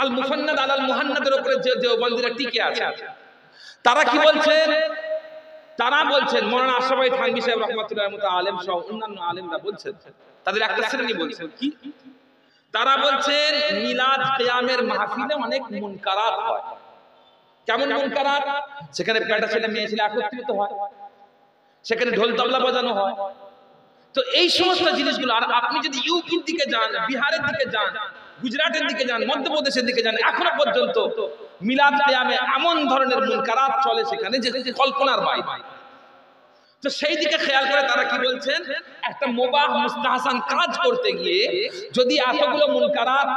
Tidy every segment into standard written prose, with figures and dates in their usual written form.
আল মুফান্নাদ আলাল মুহান্নাদের উপরে যে দেওবন্দিরা টিকে আছে, তারা কি বলছেন? তারা বলছেন, মাওলানা আশরাফ আলী থানভী সাহেব রাহমাতুল্লাহ আলাইহি আলেম সহ অন্যান্য আলেমরা বলছেন, তাদের একটা শ্রেণী বলছেন কি, তারা বলছেন মিলাদ কিয়ামের মাহফিলে অনেক মুনকারাত হয়। কেমন মুনকারাত? সেখানে বেটা ছেলে মেয়ে ছেলে একত্রিত হয়, সেখানে ঢোল তবলা বাজানো হয়। তো এই সমস্ত জিনিসগুলো, আর আপনি যদি ইউপির দিকে যান, বিহারের দিকে যান, গুজরাটের দিকে যান, মধ্যপ্রদেশের দিকে যান, এখনো পর্যন্ত মিলাদ কিয়ামে এমন ধরনের মুনকারাত চলে সেখানে যে কল্পনার বাইরে। তো সেই দিকে খেয়াল করে তারা কি বলছেন, একটা মুবাহ মুস্তাহসান কাজ করতে গিয়ে যদি এতগুলো মুনকারাত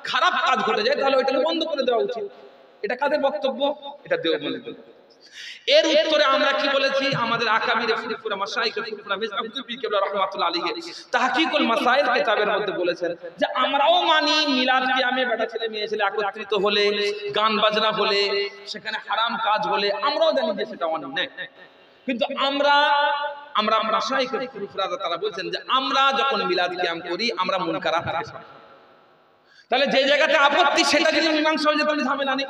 খারাপ কাজ ঘটে যায় তাহলে ওইটাকে বন্ধ করে দেওয়া উচিত। এটা কাদের বক্তব্য? এটা দেওবন্দিদের। এর উত্তরে আমরা কি বলেছি? আমাদের আকাবিরে ফুরফুরা মাশায়েখ ফুরফুরা মির্জা আব্দুল পীর কেবলা রাহমাতুল্লাহ আলাইহি তাহকিকুল মাসাইল কিতাবের মধ্যে বলেছেন যে আমরাও মানি মিলাদ কিয়ামে বেটা ছেলে মেয়ে ছেলে একত্রিত হলে, গান বাজনা হলে, সেখানে হারাম কাজ হলে আমরাও জানি যে সেটা অন্যায়। কিন্তু আমরা মাশায়েখ ফুরফুরা তারা বলছেন যে আমরা যখন মিলাদ কিয়াম করি আমরা মুনকারাত থেকে সরাই। তাহলে যে জায়গাতে আপত্তি সেটা যদি মীমাংসা হয়ে যায় তাহলে ঝামেলা নেই।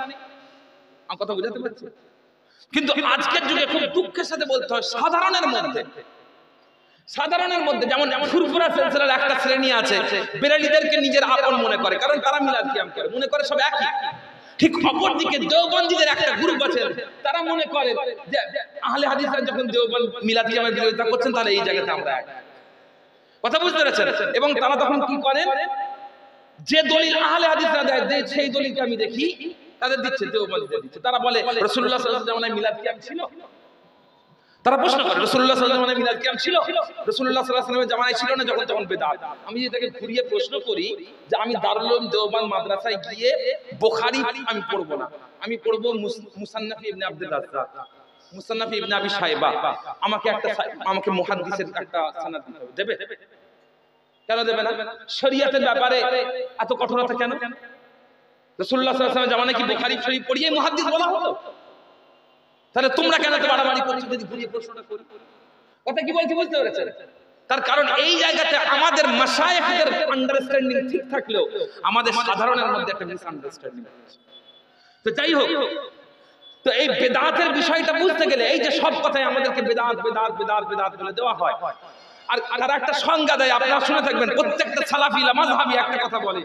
আমার কথা বুঝাতে পারছি? কিন্তু আজকের যুগে খুব দুঃখের সাথে বলতে হয়, সাধারণের মধ্যে যেমন ফুরফুরা সিলসিলার একটা শ্রেণী আছে, বেরেলিদেরকে নিজের আপন মনে করে, কারণ তারা মিলাদ কিয়াম করে, মনে করে সব একই। ঠিক অপরদিকে দেওবন্দীদের একটা গ্রুপ আছে, তারা মনে করে যে আহলে হাদিসরা যখন দেওবন্দ মিলাদ কিয়ামের বিরোধিতা করছেন তাহলে এই জায়গাতে আমরা এক। কথা বুঝতে পেরেছেন? এবং তারা তখন কি করেন, যে দলিল আহলে হাদিসরা দেয় সেই দলিলকে আমি দেখি তাদের দিচ্ছে, দেওবন্দীদের দিচ্ছে। তারা বলে রাসূলুল্লাহ সাল্লাল্লাহু আলাইহি ওয়াসাল্লাম মিলাদ কিয়াম ছিল। তারা প্রশ্ন করে রাসূলুল্লাহ সাল্লাল্লাহু আলাইহি ওয়াসাল্লাম মিলাদ কিয়াম ছিল? রাসূলুল্লাহ সাল্লাল্লাহু আলাইহি ওয়াসাল্লামের জামানায় ছিল না, যখন তখন বিদআত। আমি এটাকে ঘুরিয়ে প্রশ্ন করি যে আমি দারুল উলুম দেওবন্দ মাদ্রাসায় গিয়ে বুখারী আমি পড়ব না, আমি পড়ব মুসান্নাফ ইবনে আব্দুর রাজ্জাক, মুসান্নাফ ইবনে আবি শাইবা। আমাকে মুহাদ্দিসের একটা সনদ দিতে হবে, দেবে? কেন দেবে না? শরীয়তের ব্যাপারে এত কঠোরতা কেন? রাসূলুল্লাহ সাল্লাল্লাহু আলাইহি ওয়াসাল্লাম জামানায় কি বুখারী শরীফ পড়িয়ে মুহাদ্দিস বলা হলো? তাহলে তোমরা কেন এত বাড়াবাড়ি করছো যদি ঘুরিয়ে প্রশ্নটা করি? কথা কি বলছি বুঝতে পেরেছেন? তার কারণ এই জায়গাতে আমাদের মাশায়েখদের আন্ডারস্ট্যান্ডিং ঠিক থাকলেও আমাদের সাধারণের মধ্যে একটা মিসআন্ডারস্ট্যান্ডিং আছে। তো যাই হোক, তো এই বেদাতের বিষয়টা বুঝতে গেলে এই যে সব কথাই আমাদেরকে বেদাত বেদাত বেদাত বেদাত বলে দেওয়া হয়, আর তারা একটা সংজ্ঞা দেয়, আপনারা শুনে থাকবেন, প্রত্যেকটা সালাফি মাযহাবী একটা কথা বলে,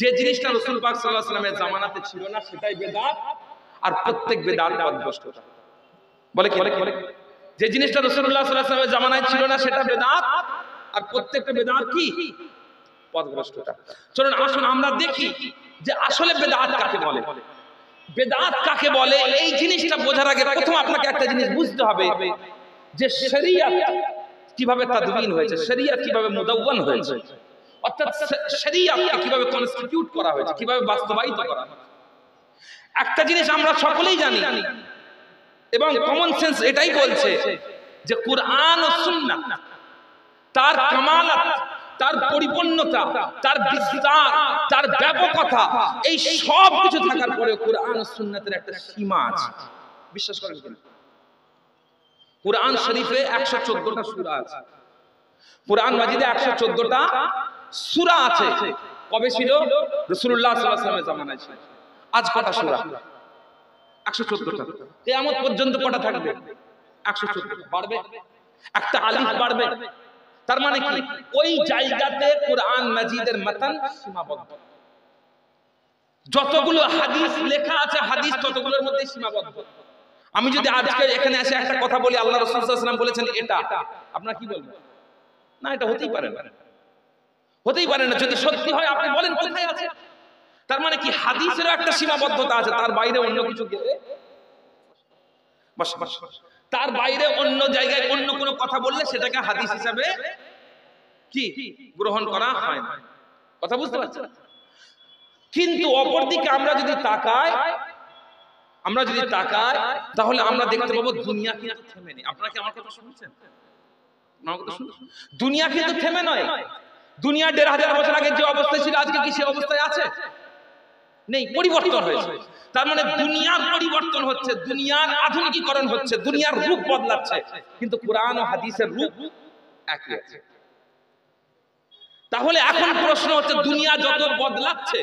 যে জিনিসটা রাসূল পাক সাল্লাল্লাহু আলাইহি ওয়াসাল্লামের জামানাতে ছিল না সেটাই বেদাত, আর প্রত্যেক বেদাত পথভ্রষ্টতা। বলে কি? যে জিনিসটা রাসূলুল্লাহ সাল্লাল্লাহু আলাইহি ওয়াসাল্লামের জামানায় ছিল না সেটা বেদাত, আর প্রত্যেকটা বেদাত কি? পথভ্রষ্টতা। চলুন আসুন আমরা দেখি যে আসলে বেদাত কাকে বলে। বেদাত কাকে বলে এই জিনিসটা বোঝার আগে প্রথম আপনাকে একটা জিনিস বুঝতে হবে যে শরীয়ত কিভাবে তাদবিন হয়েছে, শরীয়ত কিভাবে মুদাওয়ান হয়েছে, অর্থাৎ শরীয়তকে কিভাবে কনস্টিটিউট করা হয়েছে, কিভাবে বাস্তবায়িত করা হয়েছে। একটা জিনিস আমরা সকলেই জানি এবং কমন সেন্স এটাই বলছে যে কুরআন ও সুন্নাহ তার কামালাত, তার পরিপূর্ণতা, তার বিস্তার, তার ব্যাপকতা, এই সব কিছু থাকার পরে কুরআন ও সুন্নাতের একটা সীমা আছে। বিশ্বাস করেন কিনা? কুরআন শরীফে 114টা সূরা আছে, কুরআন মাজিদে 114টা সূরা আছে। কবে ছিল? রাসূলুল্লাহ সাল্লাল্লাহু আলাইহি ওয়াসাল্লামের জামানায় ছিল। আজ কটা সূরা? 114টা। কিয়ামত পর্যন্ত কটা থাকবে? 114টা। বাড়বে, একটা আলিফ বাড়বে। তার মানে কি? ওই জায়গাতে কুরআন মাজিদের মাতান সীমাবদ্ধ। যতগুলো হাদিস লেখা আছে হাদিস ততগুলোর মধ্যে সীমাবদ্ধ। আমি যদি আজকে এখানে এসে একটা কথা বলি আল্লাহ রাসূল সাল্লাল্লাহু আলাইহি ওয়াসাল্লাম বলেছেন এটা, আপনারা কি বলবেন? না, এটা হতেই পারে না, হতেই পারে না। যদি সত্যি হয় আপনি বলেন কোথায় আছে? তার মানে কি হাদিসেরও একটা সীমাবদ্ধতা আছে, তার বাইরে অন্য কিছু গেলে তার বাইরে অন্য জায়গায় অন্য কোনো কথা বললে সেটাকে হাদিস হিসাবে কি গ্রহণ করা হয় না। কথা বুঝতে পারছেন? কিন্তু অপরদিকে আমরা যদি তাকাই তাহলে আমরা দেখতে পাবো দুনিয়া কিন্তু থেমে নেই। আপনারা কি আমার কথা শুনছেন? দুনিয়া কিন্তু থেমে নয়। দুনিয়া 1500 বছর আগে যে অবস্থায় ছিল আজকে কি সে অবস্থায় আছে? নেই, পরিবর্তন হয়েছে। তার মানে দুনিয়ার পরিবর্তন হচ্ছে, দুনিয়ার আধুনিকীকরণ হচ্ছে, দুনিয়ার রূপ বদলাচ্ছে, কিন্তু কুরআন ও হাদিসের রূপ একই আছে। তাহলে এখন প্রশ্ন হচ্ছে দুনিয়া যত বদলাচ্ছে,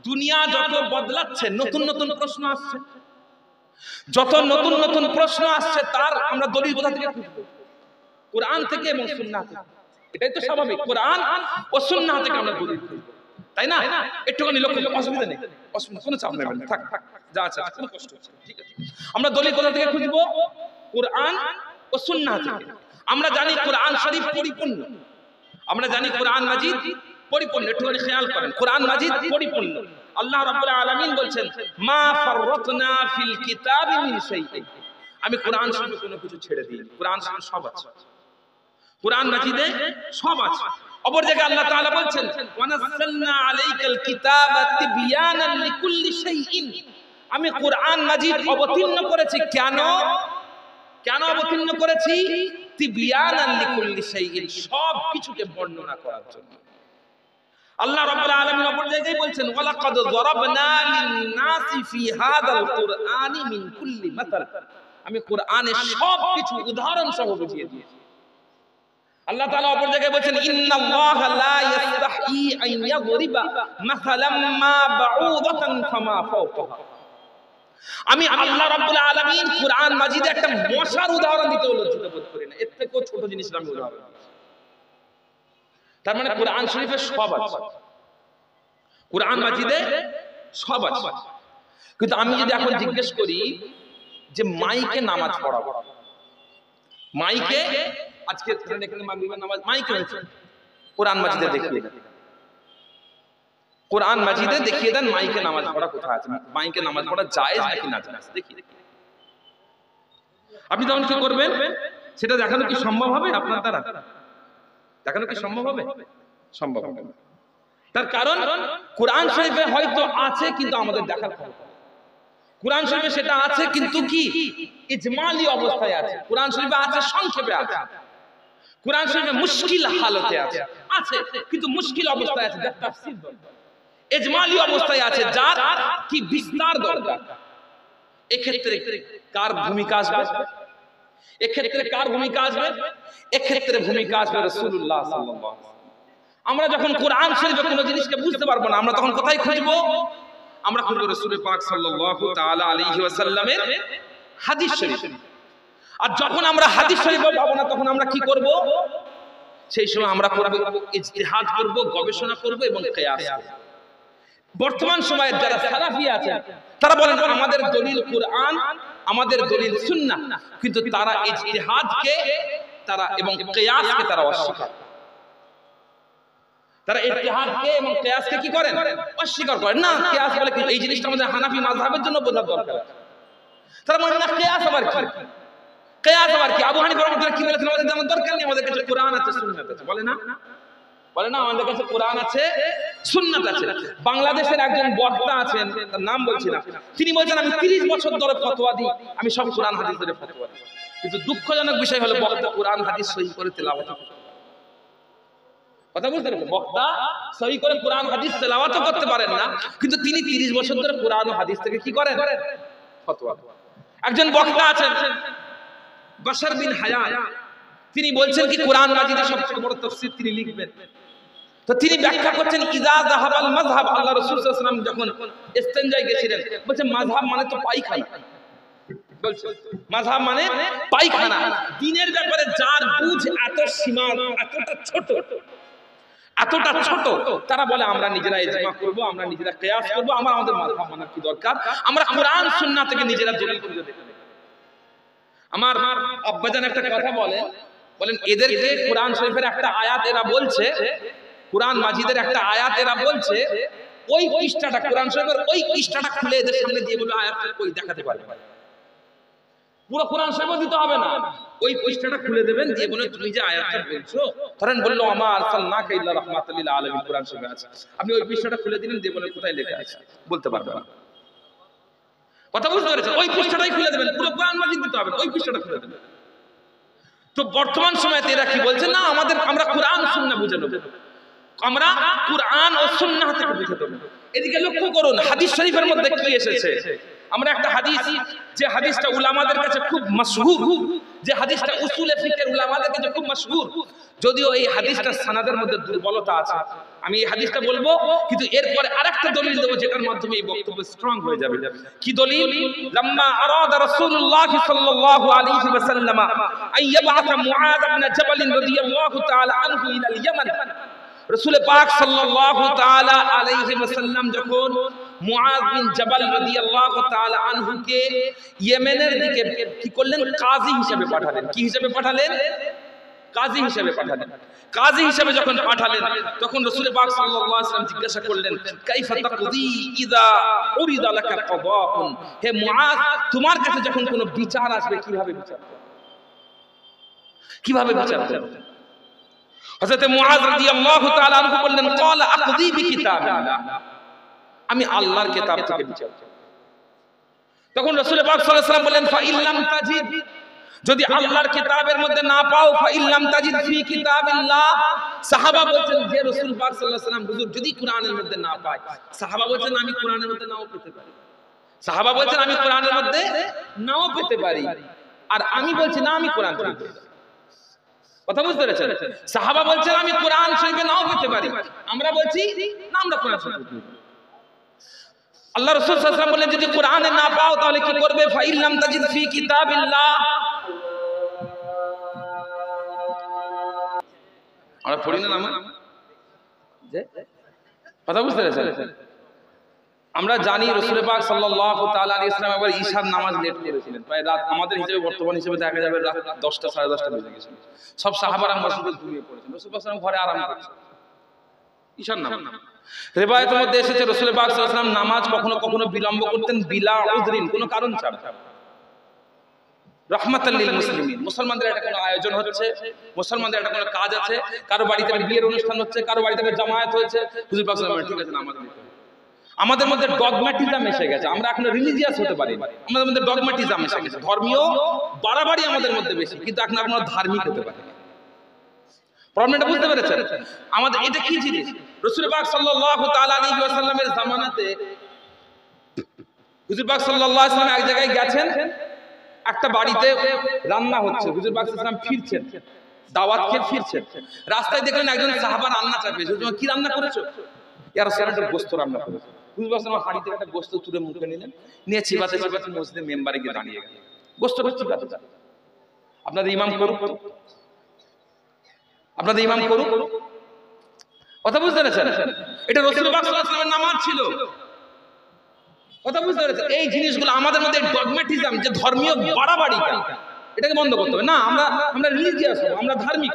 দুনিয়া যত বদলাচ্ছে নতুন নতুন প্রশ্ন আসছে, যত নতুন নতুন প্রশ্ন আসছে তার আমরা দলিল কোথা থেকে খুঁজবো? কোরআন থেকে এবং সুন্নাহ থেকে। এটাই তো স্বাভাবিক, কোরআন ও সুন্নাহ থেকে আমরা দলিল খুঁজবো, তাই না? একটুখানি লক্ষ্য, অসুবিধা নেই, অসুবিধা কোনো চাপ নেবেন না, থাক যা আছে কোনো কষ্ট হচ্ছে না, ঠিক আছে। আমরা দলিল কোথা থেকে খুঁজবো? কোরআন ও সুন্নাহ থেকে। আমরা জানি কোরআন শরীফ পরিপূর্ণ, আমরা জানি কোরআন মাজিদ পরিপূর্ণ। একটুখানি খেয়াল করেন, কোরআন মাজিদ পরিপূর্ণ। আল্লাহ রাব্বুল আলামিন বলছেন মা ফাররাতনা ফিল কিতাবি মিন শাইইন, আমি কোরআন শরীফে কোনো কিছু ছেড়ে দিই, কোরআন শরীফে সব আছে, কোরআন মাজিদে সব আছে। অপর জায়গায় আল্লাহ তাআলা বলছেন ওয়া নাযালনা আলাইকাল কিতাবা তিবয়ানান লিকুল্লি শাইইন, আমি কোরআন মাজিদ অবতীর্ণ করেছি। কেন অবতীর্ণ করেছি? তিবয়ানান লিকুল্লি শাইইন, সব কিছুকে বর্ণনা করার জন্য। আল্লাহ রাব্বুল আলামিন অপর জায়গায় বলছেন ওয়ালাকাদ যারাবনা লিন-নাসি ফি হাদাল কুরআনি মিন কুল্লি মাসাল, আমি কোরআনে সব কিছু উদাহরণ সহ বুঝিয়ে দিয়েছি। আল্লাহ তাআলা অপর জায়গায় বলছেন ইন্নাল্লাহা লা ইস্তাহি আন ইয়াদরিবা মাসালাম মা বাউদাতান ফামা ফাওকাহা, আমি আল্লাহ রাব্বুল আলামিন কোরআন মাজিদে একটা মশার উদাহরণ দিতে লজ্জিত বোধ করি না, এর থেকেও ছোট জিনিস আমি উদাহরণ দিচ্ছি। তার মানে কোরআন শরীফে সব আছে, কোরআন মাজিদে সব আছে। কিন্তু আমি যদি এখন জিজ্ঞেস করি যে মাইকে নামাজ পড়াবো, মাইকে আজকে এখানে মাগরিবের নামাজ মাইকে হয়েছে, কোরআন মাজিদে দেখিয়ে দেন, কোরআন মাজিদে দেখিয়ে দেন মাইকে নামাজ পড়া কোথায় আছে, মাইকে নামাজ পড়া জায়েজ নাকি না জায়েজ দেখিয়ে দেন। আপনি তখন কি করবেন? সেটা দেখানো কি সম্ভব হবে আপনার দ্বারা? দেখানো কি সম্ভব হবে? সম্ভব হবে না। তার কারণ কোরআন শরীফে হয়তো আছে কিন্তু আমাদের দেখার ক্ষমতা, কোরআন শরীফে সেটা আছে কিন্তু কি ইজমালি অবস্থায় আছে, কোরআন শরীফে আছে সংক্ষেপে আছে, কোরআন শরীফে মুশকিল হালতে আছে কিন্তু মুশকিল অবস্থায় আছে, যার তাফসীর দরকার। ইজমালি অবস্থায় আছে যার কি বিস্তার দরকার। এক্ষেত্রে কার ভূমিকা আসবে? এক্ষেত্রে কার ভূমিকা আসবে? এক্ষেত্রে ভূমিকা আসবে রাসূলুল্লাহ সাল্লাল্লাহু আলাইহি ওয়াসাল্লাম। আমরা যখন কোরআন শরীফে কোনো জিনিসকে বুঝতে পারবো না, আমরা তখন কোথায় খুঁজবো? আমরা খুঁজবো রাসূল পাক সাল্লাল্লাহু তাআলা আলাইহি ওয়াসাল্লামের হাদিস শরীফ। আর যখন আমরা হাদিস শরীফ পাবো না তখন আমরা কি করব? সেই সময় আমরা করব ইজতিহাদ করব, গবেষণা করব এবং কিয়াস করব। বর্তমান সময়ের যারা সালাফি আছেন তারা বলেন আমাদের দলিল কোরআন, আমাদের দলিল সুন্নাহ, কিন্তু তারা ইজতিহাদকে তারা এবং কিয়াসকে তারা অস্বীকার করেন। তারা ইজতিহাদকে এবং কিয়াসকে কি করেন? অস্বীকার করেন। না, কিয়াস বলে কি এই জিনিসটা আমাদের হানাফি মাযহাবের জন্য বোঝার দরকার আছে। তারা বলেন না কিয়াস আবার কি? কিয়াস আবার কি? আবু হানিফা রাহমাতুল্লাহ কি বলেছেন? আমাদের জানার দরকার নেই, আমাদের কাছে কোরআন আছে সুন্নাত আছে। বলে না আমাদের কাছে কোরআন আছে সুন্নাত আছে। বাংলাদেশের একজন বক্তা আছেন, তার নাম বলছি না, তিনি বলছেন আমি 30 বছর ধরে ফতোয়া দিই, আমি সব কোরআন হাদিস ধরে ফতোয়া দিই, কিন্তু দুঃখজনক বিষয় হলো বক্তা কোরআন হাদিস সহি করে তেলাওয়াত করতে পারেন। কথা বুঝতে পারছেন? বক্তা সহি করে কোরআন হাদিস তেলাওয়াত করতে পারেন না, কিন্তু তিনি 30 বছর ধরে কোরআন ও হাদিস থেকে কি করেন? ফতোয়া। একজন বক্তা আছেন বশর বিন হায়াত, তিনি বলছেন কি কোরআন মাজিদের সবচেয়ে বড় তাফসীর তিনি লিখবেন। তো তিনি ব্যাখ্যা করছেন ইজা যাহাবাল মাযহাব, আল্লাহ রাসূল সাল্লাল্লাহু আলাইহি ওয়াসাল্লাম যখন ইস্তেনজায় গেছিলেন বলছে মাযহাব মানে তো পায়খানা, বলছে মাযহাব মানে পায়খানা। দ্বীনের ব্যাপারে যার বুঝ এত সীমা, এতটা ছোট, তারা বলে আমরা নিজেরা ইজমা করব, আমরা নিজেরা কিয়াস করব, আমাদের মাযহাব মানার কি দরকার, আমরা কোরআন সুন্নাহ থেকে নিজেরা দলিল করে দেখব। আমার আব্বাজান একটা কথা বলেন এদেরকে কোরআন শরীফের একটা আয়াত এরা বলছে, কোরআন মাজিদের একটা আয়াত এরা বলছে, ওই পৃষ্ঠাটা কোরআন শরীফের ওই পৃষ্ঠাটা খুলে এদের সামনে দিয়ে বলবে আয়াতটা কই দেখাতে পারবে, পুরো কোরআন শরীফ দিতে হবে না, ওই পৃষ্ঠাটা খুলে দেবেন, দিয়ে বলে তুমি যে আয়াতটা বলছো, ধরেন বললো আমা আরসালনাকা ইল্লা রাহমাতাল লিল আলামিন কোরআন শরীফে আছে, আপনি ওই পৃষ্ঠাটা খুলে দিলেন, দিয়ে বলে কোথায় লেখা আছে, বলতে পারবে না। কথা বুঝতে পেরেছেন? ওই পৃষ্ঠাটাই খুলে দেবেন, পুরো কোরআন মাজিদ দিতে হবে না, ওই পৃষ্ঠাটা খুলে দেবেন। তো বর্তমান সময়ে এরা কি বলছে? না আমরা কোরআন সুন্নাহ বুঝে নেব, আমরা কোরআন ও সুন্নাহ থেকে বুঝে নেব। এদিকে লক্ষ্য করুন হাদিস শরীফের মধ্যে কি এসেছে। আমরা একটা হাদিস, যে হাদিসটা উলামাদের কাছে খুব মাশহুর, যে হাদিসটা উসুলে ফিকহের উলামাদের কাছে খুব মাশহুর, যদিও এই হাদিসটার সানাদের মধ্যে দুর্বলতা আছে। আমি এই হাদিসটা বলবো, কিন্তু এরপরে আরেকটা দলিল দেবো যেটার মাধ্যমে এই বক্তব্য স্ট্রং হয়ে যাবে। কি দলিল? লাম্মা আরাদা রাসূলুল্লাহ সাল্লাল্লাহু আলাইহি ওয়াসাল্লাম আইয়াবআসা মুআয ইবনে জাবাল রাদিয়াল্লাহু তাআলা আনহু ইলা ইয়ামান, রাসূল পাক সাল্লাল্লাহু তাআলা আলাইহি ওয়াসাল্লাম যখন মুআয বিন জাবাল রাদিয়াল্লাহু তাআলা আনহুকে ইয়েমেনের দিকে কি করলেন? কাজী হিসেবে পাঠালেন। কি হিসেবে পাঠালেন? কাজী হিসেবে পাঠালেন। কাজী হিসেবে যখন পাঠালেন তখন রাসূল পাক সাল্লাল্লাহু আলাইহি ওয়াসাল্লাম জিজ্ঞাসা করলেন, কাইফা তাকদি ইযা উরিদা লাকা কদাউন, হে মুআয তোমার কাছে যখন কোনো বিচার আসবে কিভাবে বিচার করবে? কিভাবে বিচার করবে? হযরত মুআয রাদিয়াল্লাহু তাআলা আনহু বললেন, ক্বালা আকদি বিকিতাবিল্লাহ, আমি আল্লাহর কিতাব থেকে বিচার করব। তখন রাসূল পাক সাল্লাল্লাহু আলাইহি ওয়াসাল্লাম বললেন, ফা ইল্লাম তাজিদ, যদি আল্লাহর কিতাবের মধ্যে না পাও, ফা ইল্লাম তাজিদ ফি কিতাবিল্লাহ, সাহাবা বলছেন যে রাসূল পাক সাল্লাল্লাহু আলাইহি ওয়াসাল্লাম হুজুর যদি কোরআনের মধ্যে না পাই, সাহাবা বলছেন আমি কোরআনের মধ্যে নাও পেতে পারি, সাহাবা বলছেন আমি কোরআনের মধ্যে নাও পেতে পারি, আর আমি বলছি না আমি কোরআন থেকে পেতে পারি। কথা বুঝতে পেরেছেন? সাহাবা বলছেন আমি কোরআন শরীফে নাও পেতে পারি, আমরা বলছি না আমরা কোরআন শরীফে পেতে পারি। আল্লাহ রাসূল সাল্লাল্লাহু আলাইহি ওয়াসাল্লাম বললেন যদি কোরআনে না পাও তাহলে কি করবে? ফা ইল্লাম তাজিদ ফি কিতাবিল্লাহ, আমরা পড়ি না নামাজ, কথা বুঝতে পেরেছেন? আমরা জানি রাসূল পাক সাল্লাল্লাহু তাআলা আলাইহি ওয়াসাল্লাম আবার ঈশার নামাজ লেট করেছিলেন, প্রায় রাত আমাদের হিসেবে বর্তমান হিসেবে দেখা যাবে রাত 10টা 10:30 বেজে গেছে। সব সাহাবারা মসজিদে ঘুমিয়ে পড়েছেন, রাসূল পাক সাল্লাল্লাহু আলাইহি ওয়াসাল্লাম ঘরে আরাম করছেন। ঈশার নামাজ রিওয়ায়াতের মধ্যে এসেছে রাসূল পাক সাল্লাল্লাহু আলাইহি ওয়াসাল্লাম নামাজ কখনো কখনো বিলম্ব করতেন বিলা উযরিন, কোনো কারণ ছাড়া। রাহমাতাল লিল মুসলিমিন, মুসলমানদের একটা কোনো আয়োজন হচ্ছে, মুসলমানদের একটা কোনো কাজ আছে, কারো বাড়িতে বিয়ের অনুষ্ঠান হচ্ছে, কারো বাড়িতে জামায়াত হয়েছে, হুজুর পাক সাল্লাল্লাহু আলাইহি ওয়াসাল্লাম ঠিক আছে নামাজ পড়তে। আমাদের মধ্যে ডগম্যাটিজম এসে গেছে, আমরা এখন রিলিজিয়াস হতে পারি, আমাদের মধ্যে ডগম্যাটিজম এসে গেছে, ধর্মীয় বাড়াবাড়ি আমাদের মধ্যে বেশি, কিন্তু এখন আমরা ধার্মিক হতে পারি না। প্রবলেমটা বুঝতে পেরেছেন? আমাদের এটা কি জিনিস? রাসূল পাক সাল্লাল্লাহু তাআলা আলাইহি ওয়াসাল্লামের জামানাতে হুজুর পাক সাল্লাল্লাহু আলাইহি ওয়াসাল্লাম এক জায়গায় গেছেন, একটা বাড়িতে রান্না হচ্ছে, হুজুর পাক সাল্লাল্লাহু আলাইহি ওয়াসাল্লাম ফিরছেন, দাওয়াত খেয়ে ফিরছেন, রাস্তায় দেখলেন একজন সাহাবা রান্না চাপিয়েছে। হুজুর কি রান্না করেছো? ইয়া রাসূলুল্লাহ গোশত রান্না করেছে। হুজুর পাক সাল্লাল্লাহু আলাইহি ওয়াসাল্লাম হাঁড়ি থেকে একটা গোশত তুলে মুখে নিলেন, নিয়ে চিবাতে চিবাতে মসজিদের মেম্বারে গিয়ে দাঁড়িয়ে গেলেন। গোশতটা চিবাতে চান, আপনাদের ইমাম করুক, আপনাদের ইমাম করুক, কথা বুঝতে পেরেছেন? এটা রাসূল পাক সাল্লাল্লাহু আলাইহি ওয়াসাল্লামের নামাজ ছিল, কথা বুঝতে পেরেছেন? এই জিনিসগুলো আমাদের মধ্যে ডগম্যাটিজম, যে ধর্মীয় বাড়াবাড়ি, এটাকে বন্ধ করতে হবে। না আমরা রিলিজিয়াস হব, আমরা ধার্মিক।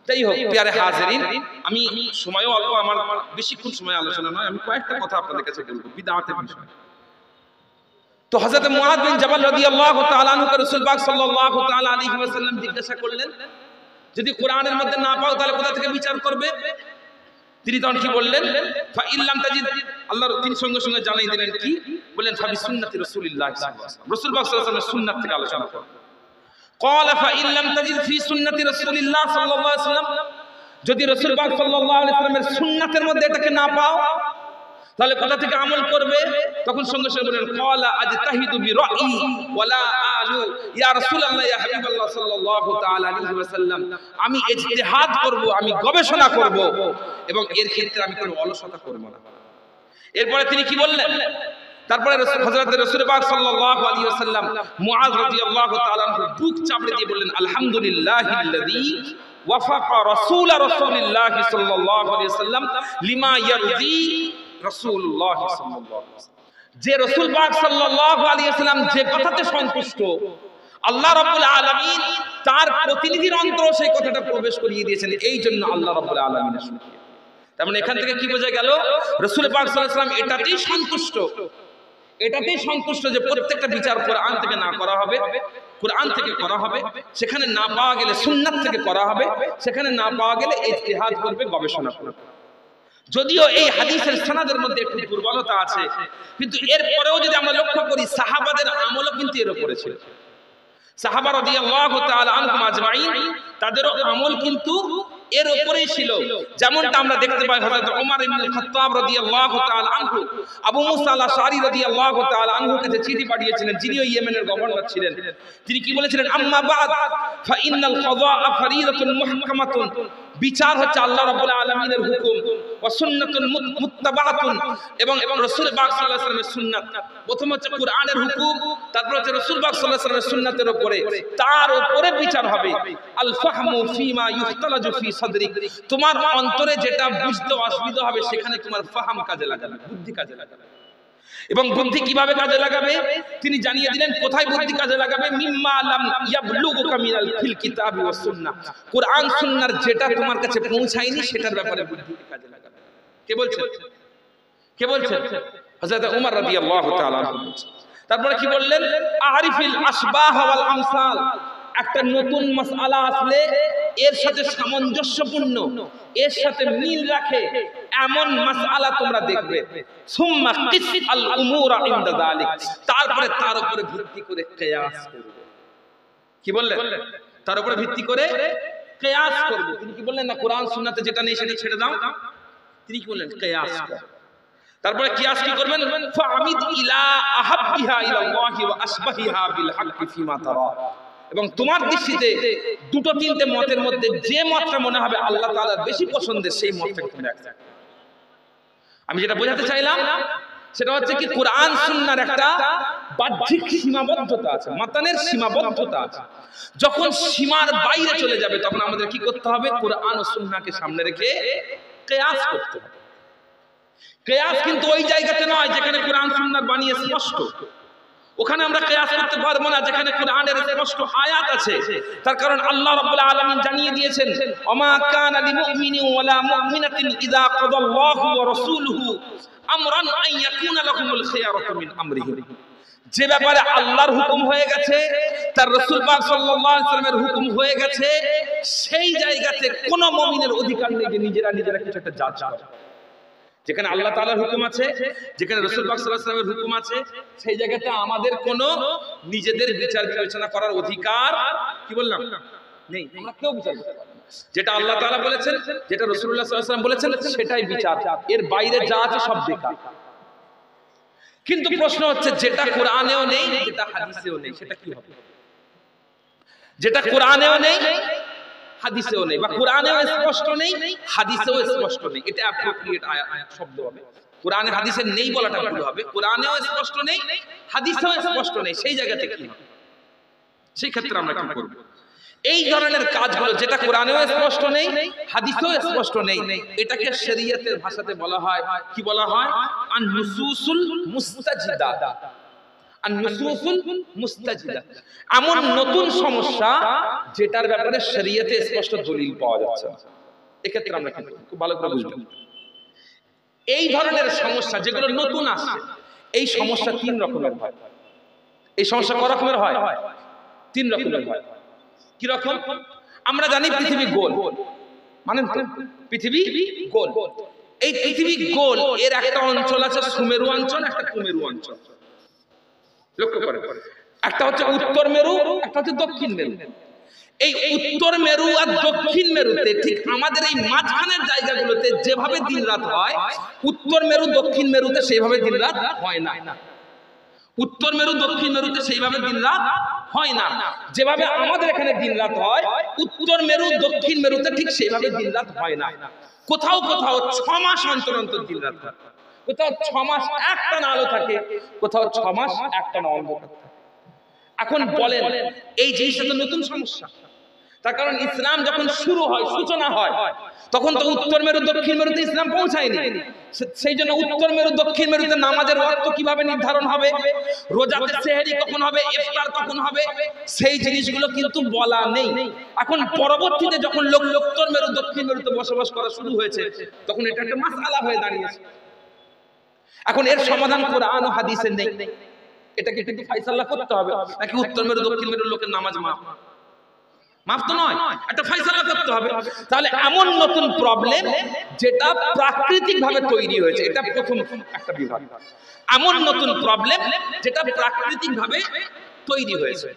তাই হোক প্রিয় হাজিরিন, আমি সময়ও অল্প, আমার বেশিক্ষণ সময় আলোচনা নয়, আমি কয়েকটা কথা আপনাদের কাছে বলবো বিদআতের বিষয়ে। তো হযরত মুআয বিন জাবাল রাদিয়াল্লাহু তাআলা আনহু রাসূল পাক সাল্লাল্লাহু তাআলা আলাইহি ওয়াসাল্লাম জিজ্ঞাসা করলেন যদি কোরআনের মধ্যে না পাও তাহলে কোথা থেকে বিচার করবে? তিনি তখন কি বললেন? ফা ইল্লাম তাজিদ, আল্লাহর তিনি সঙ্গে সঙ্গে জানিয়ে দিলেন কি বললেন? ফা বিসুন্নতি রাসূলিল্লাহ সাল্লাল্লাহু আলাইহি ওয়াসাল্লাম, রাসূল পাক সাল্লাল্লাহু আলাইহি ওয়াসাল্লামের সুন্নাত থেকে আলোচনা করুন। ক্বালা ফা ইল্লাম তাজিদ ফি সুন্নতি রাসূলিল্লাহ সাল্লাল্লাহু আলাইহি ওয়াসাল্লাম, যদি রাসূল পাক সাল্লাল্লাহু আলাইহি ওয়াসাল্লামের সুন্নাতের মধ্যে এটাকে না পাও তাহলে কোথা থেকে আমল করবে? তখন সঙ্গে সঙ্গে বলেন ক্বালা আজতাহিদু বিরাই ওয়ালা আলু ইয়া রাসূলুল্লাহ ইয়া হাবিবাল্লাহ সাল্লাল্লাহু তাআলা আলাইহি ওয়াসাল্লাম, আমি ইজতিহাদ করব, আমি গবেষণা করব, এবং এর ক্ষেত্রে আমি কোনো অলসতা করব না। এরপরে তিনি কি বললেন? তারপরে হযরত রাসূল পাক সাল্লাল্লাহু আলাইহি ওয়াসাল্লাম মুআয রাদিয়াল্লাহু তাআলা বুক চাপড়ে দিয়ে বললেন আলহামদুলিল্লাহিল্লাযী ওয়াফাকা রাসূলিল্লাহ সাল্লাল্লাহু আলাইহি ওয়াসাল্লাম লিমা ইয়ারজি রাসূলুল্লাহ সাল্লাল্লাহু আলাইহি ওয়াসাল্লাম, যে রাসূল পাক সাল্লাল্লাহু আলাইহি ওয়াসাল্লাম যে কথাতে সন্তুষ্ট, আল্লাহ রাব্বুল আলামিন তার প্রতিনিধির অন্তরে সেই কথাটা প্রবেশ করিয়ে দিয়েছেন, এই জন্য আল্লাহ রাব্বুল আলামিনের শুকরিয়া। তার মানে এখান থেকে কি বোঝা গেল? রাসূল পাক সাল্লাল্লাহু আলাইহি ওয়াসাল্লাম এটাতেই সন্তুষ্ট, এটাতেই সন্তুষ্ট যে প্রত্যেকটা বিচার কোরআন থেকে না করা হবে, কোরআন থেকে করা হবে, সেখানে না পাওয়া গেলে সুন্নাত থেকে করা হবে, সেখানে না পাওয়া গেলে ইজতিহাদ করবে, গবেষণা করবে। যদিও এই হাদিসের সনদের মধ্যে একটু দুর্বলতা আছে, কিন্তু এরপরেও যদি আমরা লক্ষ্য করি সাহাবাদের আমলও কিন্তু এর উপরে ছিল। সাহাবা রাদিয়াল্লাহু তাআলা আনহুম আজমাইন তাদেরও আমল কিন্তু এর উপরেই ছিল। যেমনটা আমরা দেখতে পাই হযরত ওমর ইবনে খাত্তাব রাদিয়াল্লাহু তাআলা আনহু আবু মুসা আল-আশআরী রাদিয়াল্লাহু তাআলা আনহু কাছে চিঠি পাঠিয়েছিলেন, যিনিও ইয়েমেনের গভর্নর ছিলেন। তিনি কি বলেছিলেন? আম্মা বাদ ফা ইন্নাল কাযা ফরিদাতুন মুহকামাতুন, বিচার হচ্ছে আল্লাহ রাব্বুল আলামিনের হুকুম, ওয়া সুন্নাতুন মুত্তাবাআতুন, এবং রাসূল পাক সাল্লাল্লাহু আলাইহি ওয়াসাল্লামের সুন্নাত। প্রথম হচ্ছে কুরআনের হুকুম, তারপর হচ্ছে রাসূল পাক সাল্লাল্লাহু আলাইহি ওয়াসাল্লামের সুন্নাতের উপরে, তার উপরে বিচার হবে। আল ফাহমু ফিমা ইখতালাজু ফি সাদরিক, তোমার অন্তরে যেটা বুঝতে অসুবিধা হবে সেখানে তোমার ফাহাম কাজে লাগাবে, বুদ্ধি কাজে লাগাবে। এবং বুদ্ধি কিভাবে কাজে লাগাবে তিনি জানিয়ে দিলেন। কোথায় বুদ্ধি কাজে লাগাবে? মিম্মা লাম ইয়াবলুগুকা মিনাল ফিল কিতাবি ওয়াস সুন্নাহ, কুরআন সুন্নাহর যেটা তোমার কাছে পৌঁছায়নি সেটার ব্যাপারে বুদ্ধি কাজে লাগাবে। কে বলছেন? কে বলছেন? হযরত ওমর রাদিয়াল্লাহু তাআলা। তারপরে কি বললেন? আরিফিল আশবাহ ওয়াল আমসাল, একটা নতুন মাসআলা আসলে এর সাথে সামঞ্জস্যপূর্ণ, এর সাথে মিল রাখে এমন মাসআলা তোমরা দেখবে। সুম্মা কিস আল উমুরা ইনদা যালিক, তারপরে তার উপরে ভিত্তি করে কিয়াস করবে। কি বললেন? তার উপরে ভিত্তি করে কিয়াস করবে। তিনি কি বললেন? না কোরআন সুন্নাতে যেটা নেই সেটা ছেড়ে দাও। তিনি কি বললেন? কিয়াস করো। তারপরে কিয়াস কি করবেন? ফামিদ ইলা আহাব্বিহা ইলাল্লাহি ওয়া আসবাহিহা বিল হাক্কি ফিমা তারা, এবং তোমার দৃষ্টিতে দুটো তিনটে মতের মধ্যে যে মতটা মনে হবে আল্লাহ তাআলার বেশি পছন্দের সেই মতটাকে তুমি রাখবে। আমি যেটা বোঝাতে চাইলাম সেটা হচ্ছে কি, কোরআন সুন্নাহর একটা বাহ্যিক সীমাবদ্ধতা আছে, মাতানের সীমাবদ্ধতা আছে। যখন সীমার বাইরে চলে যাবে তখন আমাদের কি করতে হবে? কোরআন ও সুন্নাহকে সামনে রেখে কিয়াস করতে হবে। কিয়াস কিন্তু ওই জায়গাতে নয় যেখানে কোরআন সুন্নাহর বাণী স্পষ্ট, ওখানে আমরা কিয়াস করতে পারবো না যেখানে কোরআনের স্পষ্ট আয়াত আছে। তার কারণ আল্লাহ রাব্বুল আলামিন জানিয়ে দিয়েছেন, ওমা কানা লিমুমিনিন ওয়ালা মুমিনাতিন ইযা কাদাল্লাহু ওয়া রাসূলুহু আমরান আন ইয়াকুনা লাহুমুল খিয়ারাতু মিন আমরিহিম, যে ব্যাপারে আল্লাহর হুকুম হয়ে গেছে, তার রাসূল পাক সাল্লাল্লাহু আলাইহি ওয়াসাল্লামের হুকুম হয়ে গেছে, সেই জায়গাতে কোন মুমিনের অধিকার নেই যে নিজেরা কিছু একটা জাজ করে। যেখানে আল্লাহ তাআলার হুকুম আছে, যেখানে রাসূল পাক সাল্লাল্লাহু আলাইহি ওয়াসাল্লামের হুকুম আছে, সেই জায়গাতে আমাদের কোনো নিজেদের বিচার বিবেচনা করার অধিকার কি বললাম নেই। আমরা কেউ বিচার করতে পারবো না। যেটা আল্লাহ তাআলা বলেছেন, যেটা রাসূলুল্লাহ সাল্লাল্লাহু আলাইহি ওয়াসাল্লাম বলেছেন, সেটাই বিচার, এর বাইরে যা আছে সব বেকার। কিন্তু প্রশ্ন হচ্ছে যেটা কোরআনেও নেই, যেটা হাদিসেও নেই, সেটা কি হবে? যেটা কোরআনেও নেই, হাদিসেও নেই, বা কোরআনেও স্পষ্ট নেই, হাদিসেও স্পষ্ট নেই, এটা অ্যাপ্রোপ্রিয়েট শব্দ হবে। কোরআনে হাদিসে নেই বলাটা ভুল হবে। কোরআনেও স্পষ্ট নেই, হাদিসেও স্পষ্ট নেই, সেই জায়গাতে কি হবে? সেই ক্ষেত্রে আমরা কি করব? এই ধরনের কাজগুলো যেটা কোরআনেও স্পষ্ট নেই, হাদিসেও স্পষ্ট নেই, এটাকে শরীয়তের ভাষাতে বলা হয়, কি বলা হয়? আন-নুসুসুল মুস্তাজিদা। আন-নুসুসুল মুস্তাজিদা, এমন নতুন সমস্যা যেটার ব্যাপারে শরীয়তে স্পষ্ট দলিল পাওয়া যাচ্ছে না। এক্ষেত্রে আমরা কি করব? খুব ভালো করে বুঝবেন। এই ধরনের সমস্যা যেগুলো নতুন আসছে, এই সমস্যা তিন রকমের হয়। এই সমস্যা কয় রকমের হয়? তিন রকমের হয়। কি রকম? আমরা জানি পৃথিবী গোল, মানেন তো? পৃথিবী গোল। এই পৃথিবী গোল, এর একটা অঞ্চল আছে সুমেরু অঞ্চল, একটা কুমেরু অঞ্চল। লক্ষ্য করে, একটা হচ্ছে উত্তর মেরু, একটা হচ্ছে দক্ষিণ মেরু। এই উত্তর মেরু আর দক্ষিণ মেরুতে, ঠিক আমাদের এই মাঝখানের জায়গাগুলোতে যেভাবে দিনরাত হয়, উত্তর মেরু দক্ষিণ মেরুতে সেইভাবে দিনরাত হয় না। উত্তর মেরু দক্ষিণ মেরুতে সেইভাবে দিনরাত হয় না। যেভাবে আমাদের এখানে দিনরাত হয়, উত্তর মেরু দক্ষিণ মেরুতে ঠিক সেইভাবে দিনরাত হয় না। কোথাও কোথাও 6 মাস অন্তর অন্তর দিনরাত হয়, কোথাও 6 মাস একটানা আলো থাকে, কোথাও 6 মাস একটানা অন্ধকার থাকে। এখন বলেন, এই জিনিসটা তো নতুন সমস্যা। তার কারণ ইসলাম যখন শুরু হয়, সূচনা হয়, তখন তো উত্তর মেরু দক্ষিণ মেরুতে ইসলাম পৌঁছায়নি। সেই জন্য উত্তর মেরু দক্ষিণ মেরুতে নামাজের ওয়াক্ত কিভাবে নির্ধারণ হবে, রোজাতে সেহরি কখন হবে, ইফতার কখন হবে, সেই জিনিসগুলো কিন্তু বলা নেই। এখন পরবর্তীতে যখন লোক উত্তর মেরু দক্ষিণ মেরুতে বসবাস করা শুরু হয়েছে, তখন এটা একটা মাসআলা হয়ে দাঁড়িয়েছে। এখন এর সমাধান কোরআন ও হাদিসে নেই। এটাকে একটু ফায়সালা করতে হবে, নাকি উত্তর মেরু দক্ষিণ মেরুর লোকের নামাজ মাফ তো নয়, একটা ফায়সালা করতে হবে। তাহলে এমন নতুন প্রবলেম যেটা প্রাকৃতিক ভাবে তৈরি হয়েছে, এটা প্রথম একটা বিভাগ। এমন নতুন প্রবলেম যেটা প্রাকৃতিক ভাবে তৈরি হয়েছে।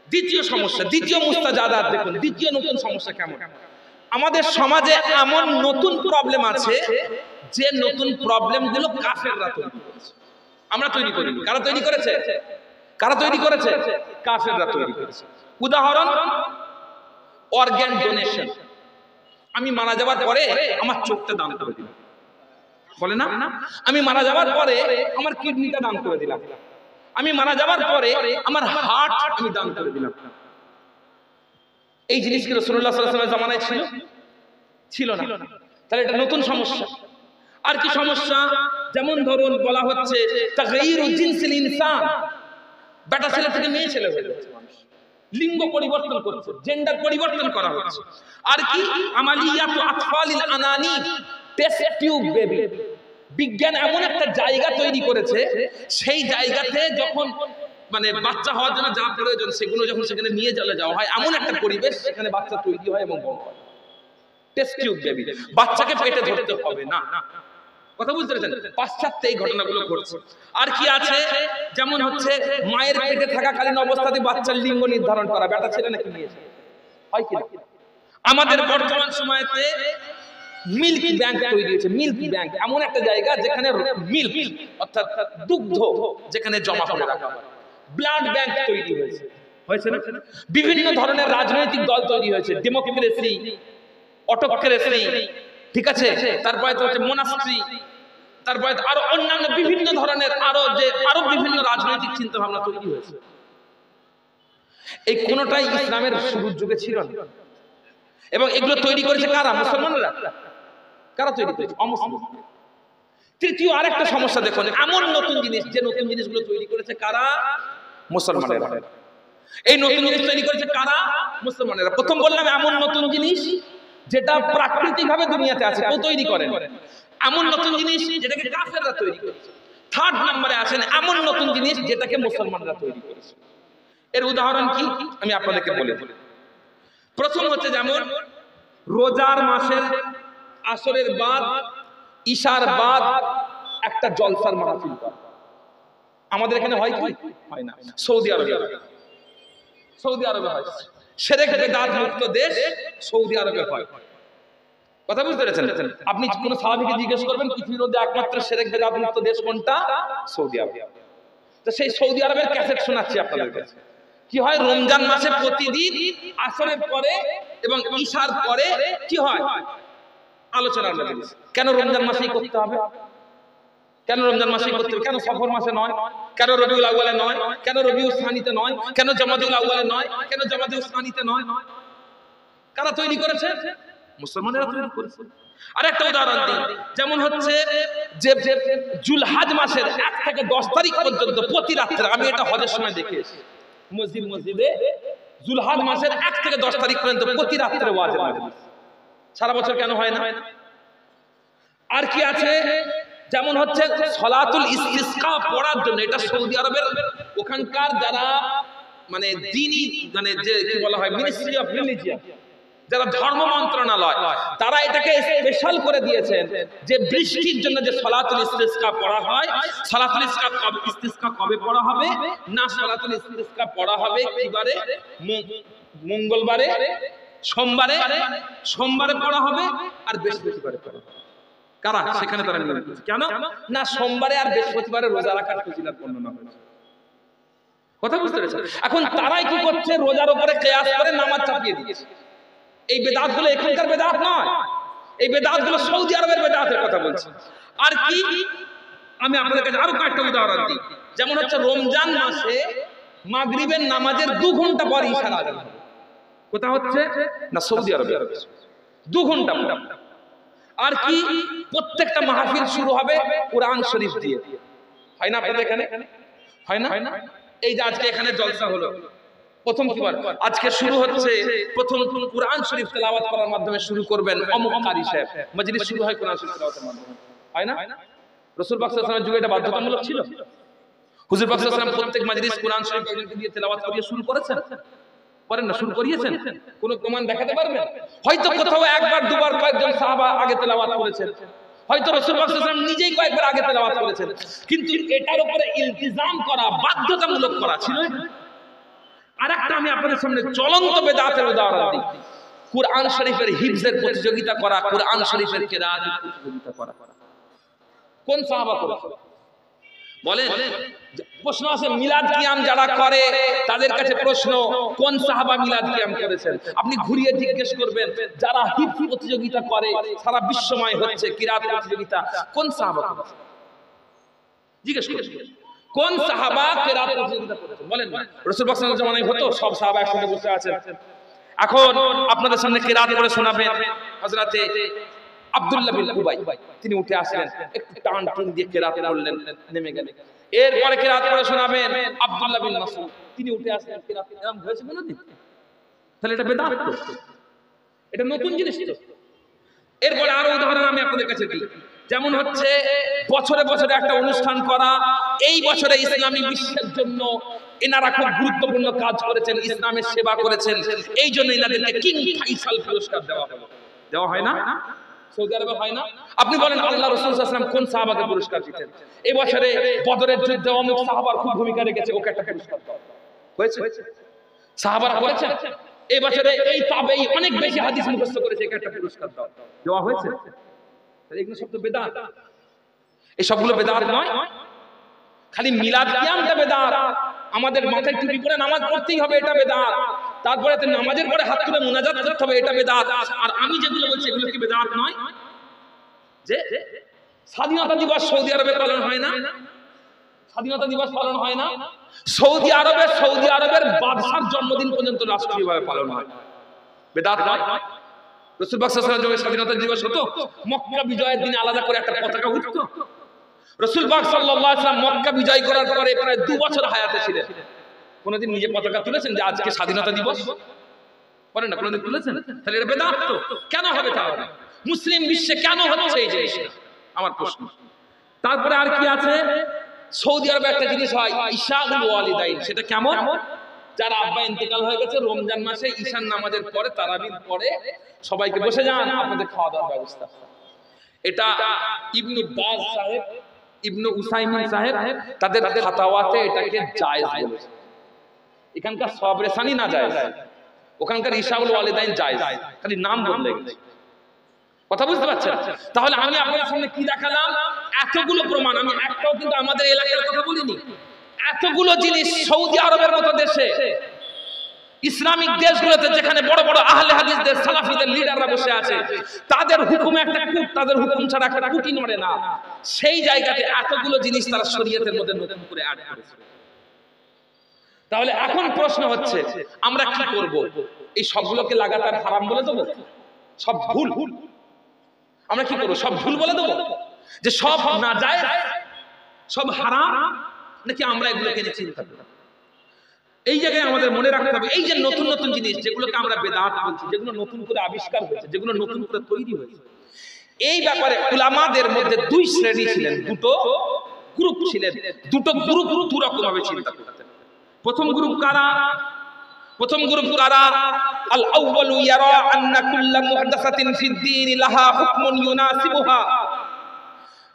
দ্বিতীয় সমস্যা, দ্বিতীয় মুস্তাজাদাত, দেখুন দ্বিতীয় নতুন সমস্যা কেমন। আমাদের সমাজে এমন নতুন প্রবলেম আছে যে নতুন প্রবলেম গুলো কাফেররা তৈরি করেছে, আমরা তৈরি করিনি। কারা তৈরি করেছে? কারা তৈরি করেছে? কাফেররা তৈরি করেছে। উদাহরণ, অর্গান ডোনেশন। আমি মারা যাওয়ার পরে আমার চোখটা দান করে দিলাম, বলে না? আমি মারা যাওয়ার পরে আমার কিডনিটা দান করে দিলাম, আমি মারা যাওয়ার পরে আমার হার্ট আমি দান করে দিলাম। এই জিনিস কি রাসূলুল্লাহ সাল্লাল্লাহু আলাইহি ওয়াসাল্লামের জামানায় ছিল? ছিল না। তাহলে এটা নতুন সমস্যা। আর কি সমস্যা? যেমন ধরুন বলা হচ্ছে তাগয়িরু জিনসিল ইনসান, বেটা ছেলে থেকে মেয়ে ছেলে হয়ে যাচ্ছে মানুষ, লিঙ্গ পরিবর্তন করছে, জেন্ডার পরিবর্তন করা হচ্ছে। আর কি আমালিয়াতু আতফালিল আনানি, টেস্ট টিউব বেবি। বিজ্ঞান এমন একটা জায়গা তৈরি করেছে, সেই জায়গাতে যখন মানে বাচ্চা হওয়ার জন্য যা প্রয়োজন সেগুলো যখন সেখানে নিয়ে চলে যাওয়া হয়, এমন একটা পরিবেশ সেখানে বাচ্চা তৈরি হয় এবং বড় হয়। টেস্ট টিউব বেবি, বাচ্চাকে পেটে ধরতে হবে না। কথা বুঝতে পেরেছেন? পাশ্চাত্যে এই ঘটনাগুলো ঘটছে। আর কি আছে? যেমন হচ্ছে মায়ের পেটে থাকাকালীন অবস্থাতে বাচ্চার লিঙ্গ নির্ধারণ করা, বেটা ছেলে নাকি মেয়ে ছেলে, হয় কি না? আমাদের বর্তমান সময়তে মিল্ক ব্যাংক তৈরি হয়েছে। মিল্ক ব্যাংক এমন একটা জায়গা যেখানে মিল্ক অর্থাৎ দুগ্ধ যেখানে জমা করে রাখা হয়। ব্লাড ব্যাংক তৈরি হয়েছে, হয়েছে না? বিভিন্ন ধরনের রাজনৈতিক দল তৈরি হয়েছে, ডেমোক্রেসি, অটোক্রেসি, ঠিক আছে, তারপরে তো হচ্ছে মোনাস্ট্রি, তারপরে আরো অন্যান্য বিভিন্ন ধরনের আরো বিভিন্ন রাজনৈতিক চিন্তা ভাবনা তৈরি হয়েছে। এই কোনটাই ইসলামের শুরুর যুগে ছিল না। এবং এগুলো তৈরি করেছে কারা? মুসলমানরা। কারা তৈরি করেছে? অমুসলিম। তৃতীয় আরেকটা সমস্যা দেখুন, এমন নতুন জিনিস, যে নতুন জিনিসগুলো তৈরি করেছে কারা? মুসলমানেরা। এই নতুন জিনিস তৈরি করেছে কারা? মুসলমানেরা। প্রথম বললাম এমন নতুন জিনিস যেটা প্রাকৃতিক ভাবে দুনিয়াতে আছে, কেউ তৈরি করেন। এমন নতুন জিনিস যেটাকে কাফেররা তৈরি করেছে। থার্ড নম্বরে আছেন এমন নতুন জিনিস যেটাকে মুসলমানরা তৈরি করেছে। এর উদাহরণ কি আমি আপনাদেরকে বলে দিই। প্রথম হচ্ছে যেমন রোজার মাসের আসরের বাদ, ঈশার বাদ একটা জলসার মাহফিল করা। আমাদের এখানে হয় কি? হয় না। সৌদি আরবে হয়। সৌদি আরবে হয়। শিরক বিদআত মুক্ত দেশ সৌদি আরবে হয়। কথা বুঝতে পেরেছেন? আপনি কোন সাহাবীকে জিজ্ঞেস করবেন পৃথিবীর মধ্যে একমাত্র শিরক বিদআত মুক্ত দেশ কোনটা? সৌদি আরব। তো সেই সৌদি আরবের ক্যাসেট শোনাচ্ছি আপনাদের কাছে। কি হয়? রমজান মাসে প্রতিদিন আসরের পরে এবং ঈশার পরে কি হয়? আলোচনার মজলিস। কেন রমজান মাসেই করতে হবে? কেন রমজান মাসেই করতে হবে? কেন সফর মাসে নয়? কেন রবিউল আউয়ালে নয়? কেন রবিউল সানিতে নয়? কেন জামাদুল আউয়ালে নয়? কেন জামাদুল সানিতে নয়? কারা তৈরি করেছে? মুসলমানেরা তৈরি করেছে। আরেকটা উদাহরণ দিই, যেমন হচ্ছে যে জুলহাজ মাসের 1 থেকে 10 তারিখ পর্যন্ত প্রতি রাত্রে, আমি এটা হজের সময় দেখেছি মসজিদে জুলহাজ মাসের 1 থেকে 10 তারিখ পর্যন্ত প্রতি রাত্রে ওয়াজের মাহফিল। সারা বছর কেন হয় না? আর কি আছে? যেমন হচ্ছে সলাতুল ইস্তিসকা পড়ার জন্য, এটা সৌদি আরবের ওখানকার যারা মানে দ্বীনি মানে যে কি বলা হয় মিনিস্ট্রি অফ রিলিজিয়ন, যারা ধর্ম মন্ত্রণালয়, তারা এটাকে স্পেশাল করে দিয়েছেন যে বৃষ্টির জন্য যে সলাতুল ইস্তিসকা পড়া হয়, সলাতুল ইস্তিসকা কবে পড়া হবে না? সলাতুল ইস্তিসকা পড়া হবে কিবারে? মঙ্গলবারে, সোমবারে পড়া হবে আর বৃহস্পতিবারে পড়া হবে। কারা? সেখানে তারা নিয়ম করেছে। কেন না? সোমবারে আর বৃহস্পতিবারে রোজা রাখার ফজিলত বর্ণনা হয়েছে। কথা বুঝতে পেরেছেন? এখন তারাই কি করছে? রোজার উপরে কিয়াস করে নামাজ চাপিয়ে দিচ্ছে। এই বেদাতগুলো এখানকার বেদাত নয়, এই বেদাতগুলো সৌদি আরবের বেদাতের কথা বলছি। আর কি? আমি আপনাদের কাছে আরো কয়েকটা উদাহরণ দিই। যেমন হচ্ছে রমজান মাসে মাগরিবের নামাজের 2 ঘন্টা পর ঈশার আযান হবে। কোথা হচ্ছে? না সৌদি আরবে 2 ঘন্টা পর। আর কি? প্রত্যেকটা মাহফিল শুরু হবে কোরআন শরীফ দিয়ে। হয় না আপনাদের এখানে? হয় না? এই যে আজকে এখানে জলসা হলো, প্রথম কিবার আজকে শুরু হচ্ছে, প্রথম কোরআন শরীফ তেলাওয়াত করার মাধ্যমে শুরু করবেন অমুক কারি সাহেব। মজলিস শুরু হয় কোরআন শরীফ তেলাওয়াতের মাধ্যমে। হয় না? রাসূল পাক সাল্লাল্লাহু আলাইহি ওয়াসাল্লামের যুগে এটা বাধ্যতামূলক ছিল। হুজুর পাক সাল্লাল্লাহু আলাইহি ওয়াসাল্লাম প্রত্যেক মজলিস কোরআন শরীফ দিয়ে তেলাওয়াত করিয়ে শুরু করেছেন? করেন না? শুরু করিয়েছেন? কোন প্রমাণ দেখাতে পারবেন? হয়তো কোথাও একবার দুবার কয়েকজন সাহাবা আগে তেলাওয়াত করেছেন, হয়তো রাসূল পাক সাল্লাল্লাহু আলাইহি ওয়াসাল্লাম নিজেই কয়েকবার আগে তেলাওয়াত করেছেন, কিন্তু এটার উপরে ইলতিজাম করা, বাধ্যতামূলক করা ছিল। আরেকটা আমি আপনাদের সামনে চলন্ত বেদাতের উদাহরণ দিই। কুরআন শরীফের হিফজের প্রতিযোগিতা করা, কুরআন শরীফের কিরাআতের প্রতিযোগিতা করা। কোন সাহাবা করেছে বলেন? প্রশ্ন আছে মিলাদ কিয়াম যারা করে তাদের কাছে প্রশ্ন, কোন সাহাবা মিলাদ কিয়াম করেছেন? আপনি ঘুরিয়ে জিজ্ঞেস করবেন যারা হিফজ প্রতিযোগিতা করে, সারা বিশ্বময় হচ্ছে কিরাআত প্রতিযোগিতা, কোন সাহাবা করেছে? জিজ্ঞেস করবেন কোন সাহাবা কিরাআত প্রতিযোগিতা করেছেন? বলেন। রাসূল পাক সাল্লাল্লাহু আলাইহি ওয়াসাল্লামের জামানায় হতো, সব সাহাবা একসাথে বসে আছেন। এখন আপনাদের সামনে কিরাআত করে শোনাবেন হযরতে আব্দুল্লাহ বিন উবাই, তিনি উঠে আসলেন, একটু টান টান দিয়ে কিরাআত করলেন, নেমে গেলেন। এরপরে কিরাআত করে শোনাবেন আব্দুল্লাহ বিন মাসউদ, তিনি উঠে আসলেন, কিরাআত এরকম হয়েছে কোনদিন? তাহলে এটা বেদাত তো, এটা নতুন জিনিস তো। এরপরে আরো উদাহরণ আমি আপনাদের কাছে দিই, যেমন হচ্ছে বছরে বছরে একটা অনুষ্ঠান করা। এই বছরে ইসলামী বিশ্বের জন্য এনারা খুব গুরুত্বপূর্ণ কাজ করেছেন, ইসলামের সেবা করেছেন, এই জন্য এনাদেরকে কিং ফাইসাল পুরস্কার দেওয়া হলো। দেওয়া হয় না? সৌদি আরবে হয় না? আপনি বলেন আল্লাহ রাসূল সাল্লাল্লাহু আলাইহি ওয়াসাল্লাম কোন সাহাবাকে পুরস্কার দিতেন? এই বছরে বদরের যুদ্ধে অমুক সাহাবার খুব ভূমিকা রেখেছে, ওকে একটা পুরস্কার দাও। হয়েছে? সাহাবারা করেছেন? এই বছরে এই তাবেঈ অনেক বেশি হাদিস মুখস্থ করেছে, একে একটা পুরস্কার দাও। দেওয়া হয়েছে? এগুলো সব তো বেদাত। এই সবগুলো বেদাত নয়, খালি মিলাদ কিয়ামটা বেদাত। আমাদের মাথায় টুপি পরে নামাজ পড়তেই হবে, এটা বেদাত। তারপরে নামাজের পরে হাত তুলে মুনাজাত করতে হবে, এটা বেদাত। আর আমি যেগুলো বলছি এগুলো কি বেদাত নয়? যে স্বাধীনতা দিবস সৌদি আরবে পালন হয় না? স্বাধীনতা দিবস পালন হয় না? সৌদি আরবের বাদশার জন্মদিন পর্যন্ত রাষ্ট্রীয়ভাবে পালন হয়, বেদাত নয়? রাসূল পাক সাল্লাল্লাহু আলাইহি ওয়াসাল্লাম স্বাধীনতা দিবস হতো, মক্কা বিজয়ের দিনে আলাদা করে একটা পতাকা উঠতো। রাসূল পাক সাল্লাল্লাহু আলাইহি ওয়াসাল্লাম মক্কা বিজয় করার পরে প্রায় 2 বছর হায়াতে ছিলেন। কোনদিন নিজে পতাকা তুলেছেন যে আজকে স্বাধীনতা দিবস? বলেন না, কোনদিন তুলেছেন? তাহলে এটা বেদাত তো। কেন হবে তাহলে? মুসলিম বিশ্বে কেন হচ্ছে এই জিনিসটা? আমার প্রশ্ন। তারপরে আর কি আছে? সৌদি আরবে একটা জিনিস হয় ইশাউল ওয়ালিদাইন। সেটা কেমন? যারা আব্বা ইন্তেকাল হয়ে গেছে, রমজান মাসে ঈশান নামাজের পরে তারাবির পরে সবাইকে বসে যান, আপনাদের খাওয়া দাওয়ার ব্যবস্থা। এটা ইবনে বাজ সাহেব, ইবনে উসাইমিন সাহেব তাদের ফাতাওয়াতে এটাকে জায়েজ বলেছে। এখানকার সবরেসানি না জায়েজ, ওখানকার ইশাউল ওয়ালিদাইন জায়েজ, খালি নাম বদলে গেছে। কথা বুঝতে পারছেন? তাহলে আমি আপনাদের সামনে কি দেখালাম? এতগুলো প্রমাণ, আমি একটাও কিন্তু আমাদের এলাকার কথা বলিনি। এতগুলো জিনিস সৌদি আরবের মতো দেশে, ইসলামিক দেশগুলোতে যেখানে বড় বড় আহলে হাদিসদের সালাফিদের লিডাররা বসে আছে, তাদের হুকুমে একটা কুট, তাদের হুকুম ছাড়া একটা কুটি নড়ে না। সেই জায়গাতে এতগুলো জিনিস তারা শরীয়তের মধ্যে নতুন করে অ্যাড করেছে। তাহলে এখন প্রশ্ন হচ্ছে আমরা কি করব? এই সবগুলোকে লাগাতার হারাম বলে দেবো? সব ভুল? আমরা কি করবো? সব ভুল বলে দেবো যে সব নাজায়েজ, সব হারাম? নাকি আমরা এগুলোকে নিয়ে চিন্তা করব? এই জায়গায় আমাদের মনে রাখতে হবে, এই যে নতুন নতুন জিনিস যেগুলোকে আমরা বেদাত বলছি, যেগুলো নতুন করে আবিষ্কার হয়েছে, যেগুলো নতুন করে তৈরি হয়েছে, এই ব্যাপারে উলামাদের মধ্যে 2 শ্রেণী ছিলেন, 2 গ্রুপ ছিলেন। 2 গ্রুপ 2 রকম ভাবে চিন্তা করতেন। প্রথম গ্রুপ কারা? আল আউয়ালু ইয়ারা আন্না কুল্লা মুহদাসাতিন ফিদ-দীন লাহা হুকমুন ইউনাসিবুহা।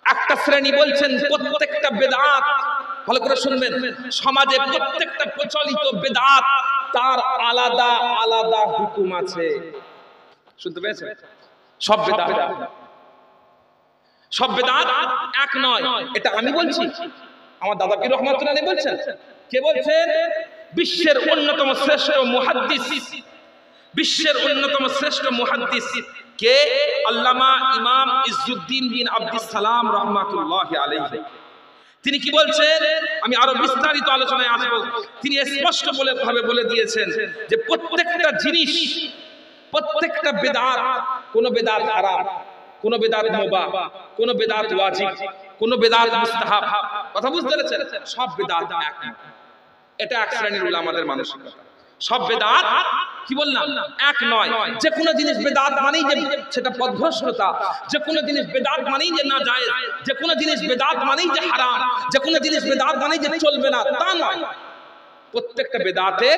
একটা শ্রেণী বলছেন প্রত্যেকটা বেদাত, ভালো করে শুনবেন, সমাজে প্রত্যেকটা প্রচলিত বেদাত তার আলাদা আলাদা হুকুম আছে। শুনতে পেয়েছেন? সব বেদাত এক নয়। এটা আমি বলছি, আমার দাদা পীর রহমাতুল্লাহ আলাইহি বলছেন। কে বলছেন? বিশ্বের অন্যতম শ্রেষ্ঠ মুহাদ্দিস কে? আল্লামা ইমাম ইজ্জুদ্দিন বিন আব্দুস সালাম রাহমাতুল্লাহি আলাইহি। তিনি কি বলছেন? আমি আরো বিস্তারিত আলোচনায় আসব। তিনি স্পষ্ট ভাবে বলে দিয়েছেন যে প্রত্যেকটা জিনিস, প্রত্যেকটা বেদাত, কোন বেদাত হারাম, কোন বেদাত মুবাহ, কোন বেদাত ওয়াজিব, কোন বেদাত মুস্তাহাব। কথা বুঝতে পেরেছেন? সব বেদাত এক নয়। এটা এক শ্রেণীর উলামাদের মানসিকতা। সব বেদাত কি বললাম? এক নয়। যে কোনো জিনিস বেদাত মানেই যে সেটা পথভ্রষ্টতা, যে কোনো জিনিস বেদাত মানেই যে না জায়েজ, যে কোনো জিনিস বেদাত মানেই যে হারাম, যে কোনো জিনিস বেদাত মানেই যে চলবে না, তা নয়। প্রত্যেকটা বেদাতের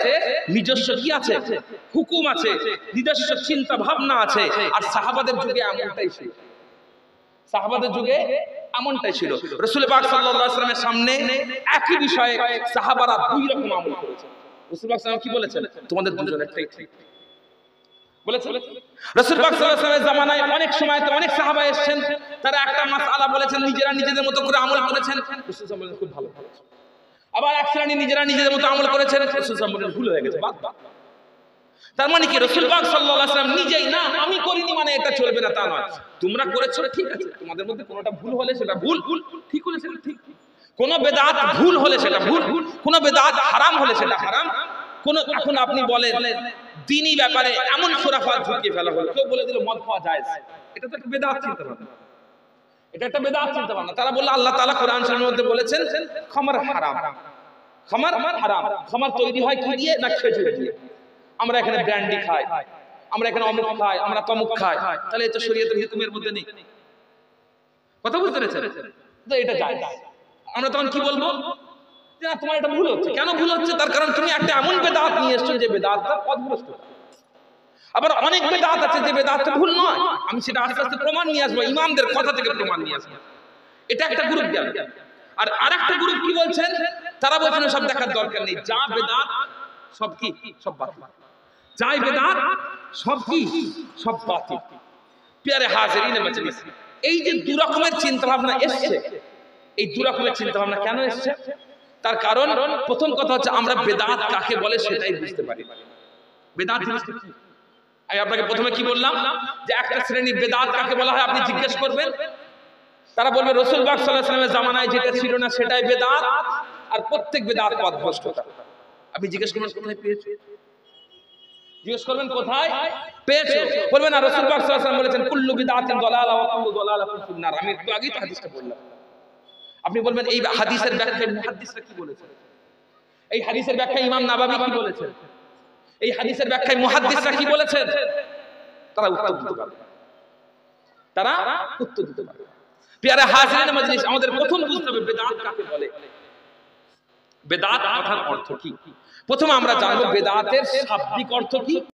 নিজস্ব কি আছে? হুকুম আছে, নিজস্ব চিন্তা ভাবনা আছে। আর সাহাবাদের যুগে এমনটাই ছিল। সাহাবাদের যুগে এমনটাই ছিল। রাসূল পাক সাল্লাল্লাহু আলাইহি ওয়াসাল্লামের সামনে একই বিষয়ে সাহাবারা 2 রকম আমল করেছে। রাসূল পাক সাল্লাল্লাহু আলাইহি ওয়াসাল্লাম কি বলেছেন? তোমাদের দুজনেরটাই ঠিক। বলেছে। রাসূল পাক সাল্লাল্লাহু আলাইহি ওয়াসাল্লামের জামানায় অনেক সময় তো অনেক সাহাবা এসেছেন, তারা একটা মাসআলা বলেছেন, নিজেরা নিজেদের মতো করে আমল করেছেন, রাসূল সাল্লাল্লাহু আলাইহি ওয়াসাল্লাম খুব ভালো বলেছেন। আবার এক শ্রেণী নিজেরা নিজেদের মতো আমল করেছেন, রাসূল সাল্লাল্লাহু আলাইহি ওয়াসাল্লাম ভুল হয়ে গেছে। তার মানে কি রাসূল পাক সাল্লাল্লাহু আলাইহি ওয়াসাল্লাম নিজেই না আমি করিনি মানে এটা চলবে না তা নয়, তোমরা করেছো ঠিক আছে, তোমাদের মধ্যে কোনোটা ভুল হলে সেটা ভুল, ঠিক হলে সেটা ঠিক, কোন বেদাত ভুল হলে সেটা ভুল, কোন বেদাত হারাম হলে সেটা হারাম। কোন এখন আপনি বলেন দ্বীনি ব্যাপারে এমন খুরাফাত ঢুকিয়ে ফেলা হলো, কেউ বলে দিল মদ খাওয়া জায়েজ, এটা তো একটা বেদাত চিন্তা ভাবনা, এটা একটা বেদাত চিন্তা ভাবনা। তারা বলল আল্লাহ তাআলা কোরআন শরীফের মধ্যে বলেছেন খামার হারাম, খামার হারাম, খামার তৈরি হয় কি দিয়ে না খেজুর দিয়ে, আমরা এখানে ব্র্যান্ডি খাই, আমরা এখানে অমুক খাই, আমরা তমুক খাই, তাহলে এটা শরীয়তের হুকুমের মধ্যে নেই। কথা বুঝতে পেরেছেন? তো এটা জায়েজ। আমরা তখন কি বলবো যে না তোমার এটা ভুল হচ্ছে। কেন ভুল হচ্ছে? তার কারণ তুমি একটা এমন বেদাত নিয়ে এসেছো যে বেদাতটা পথভ্রষ্ট। আবার অনেক বেদাত আছে যে বেদাতটা ভুল নয়, আমি সেটা আস্তে আস্তে প্রমাণ নিয়ে আসবো, ইমামদের কথা থেকে প্রমাণ নিয়ে আসবো। এটা একটা গ্রুপ গেল। আর আরেকটা গ্রুপ কি বলছেন? তারা বলছেন সব দেখার দরকার নেই, যা বেদাত সব কি সব বাতিল, যাই বেদাত সব কি সব বাতিল। প্যারে হাজিরিনে মজলিস, এই যে দুই রকমের চিন্তা ভাবনা এসছে, এই দুই রকমের চিন্তা ভাবনা কেন এসছে? তার কারণ প্রথম কথা হচ্ছে আমরা বেদাত কাকে বলে সেটাই বুঝতে পারি। বেদাত জিনিসটা কি? আমি আপনাকে প্রথমে কি বললাম যে একটা শ্রেণী বেদাত কাকে বলা হয় আপনি জিজ্ঞেস করবেন, তারা বলবে রাসূল পাক সাল্লাল্লাহু আলাইহি ওয়াসাল্লামের জামানায় যেটা ছিল না সেটাই বেদাত, আর প্রত্যেক বেদাত পথভ্রষ্টতা। আপনি জিজ্ঞেস করবেন কোথায় পেয়েছো, জিজ্ঞেস করবেন কোথায় পেয়েছো, বলবেন না রাসূল পাক সাল্লাল্লাহু আলাইহি ওয়াসাল্লাম বলেছেন কুল্লু বিদআতিন দালালা ওয়া কুল্লু দালালাতিন ফিন-নার। আমি একটু আগেই তো হাদিসটা বললাম। আপনি বলবেন এই হাদিসের ব্যাখ্যায় মুহাদ্দিসরা কি বলেছেন, এই হাদিসের ব্যাখ্যায় ইমাম নাবাবী কি বলেছেন, এই হাদিসের ব্যাখ্যায় মুহাদ্দিসরা কি বলেছেন, তারা উত্তর দিতে পারবে, তারা উত্তর দিতে পারবে। প্যারে হাজিরিনে মজলিস, আমাদের প্রথম বুঝতে হবে বেদাত কাকে বলে, বেদাত কথার অর্থ কি। প্রথমে আমরা জানবো বেদাতের শাব্দিক অর্থ কি।